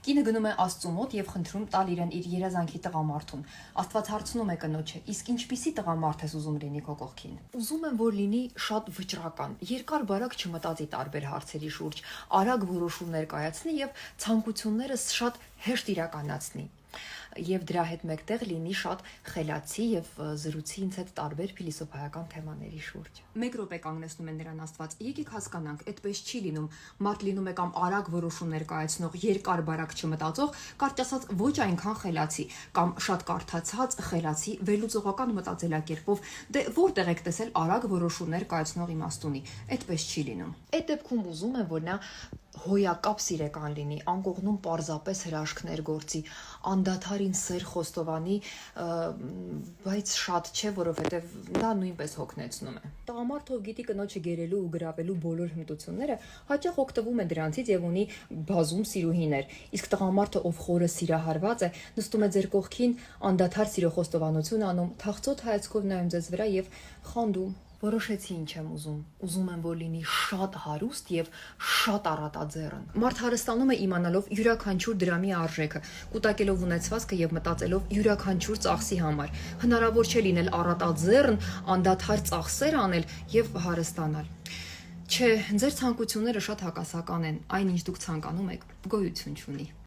Կինը գնում է Աստծու մոտ եւ խնդրում տալ իրեն իր երազանքի տղամարդուն։ Աստված հարցնում է կնոջը. իսկ ինչպիսի տղամարդ ես ուզում լինի քո կողքին։ Ուզում եմ, որ լինի շատ վճռական, երկար-բարակ չմտածի տարբեր հարցերի շուրջ, արագ որոշումներ կայացնի եւ ցանկություններս շատ հեշտ իրականացնի։ Եվ դրա հետ մեկտեղ լինի շատ խելացի եւ զրուցի ինձ հետ տարբեր փիլիսոփայական թեմաների շուրջ։ Մեկ րոպե կանգնեցնում են նրան Աստված։ Եկեք հասկանանք, այդպես չի լինում։ Մարդ լինում է կամ արագ որոշումներ կայացնող, երկար-բարակ չմտածող, կարճ ասած ոչ այնքան խելացի, կամ շատ կարդացած, խելացի, վերլուծողական մտածելակերպով, դե որտեղ եք տեսել արագ որոշումներ կայացնող իմաստունի։ Այդպես չի լինում։ Այդ դեպքում ուզում եմ, որ նա հոյակապ սիրեկան լինի, անկողնում պարզապես հրաշքներ գործի, անդադարին սեր խոստովանի, բայց շատ չէ, որովհետև դա նույնպես հոգնեցնում է։ Տղամարդը, ով գիտի կնոջը գերելու ու գրավելու բոլոր հմտությունները, հաճախ օգտվում է դրանցից եւ ունի բազում սիրուհիներ։ Իսկ տղամարդը, ով խորը սիրահարված է, նստում է ձեր կողքին, անդադար սիրո խոստովանություն անում, թախծոտ հայացքով նայում ձեզ վրա եւ խանդում։ Որոշեցի ինչ եմ ուզում։ Ուզում եմ, որ լինի շատ հարուստ եւ շատ առատաձեռն։ Մարդ հարստանում է իմանալով յուրաքանչյուր դրամի արժեքը, կուտակելով ունեցվածքը եւ մտածելով յուրաքանչյուր ծախսի համար։ Հնարավոր չէ լինել առատաձեռն, անդադար ծախսեր անել եւ հարստանալ։ Չէ, ձեր ցանկությունները շատ հակասական են, այնինչ դուք ցանկանում եք, գոյություն չունի։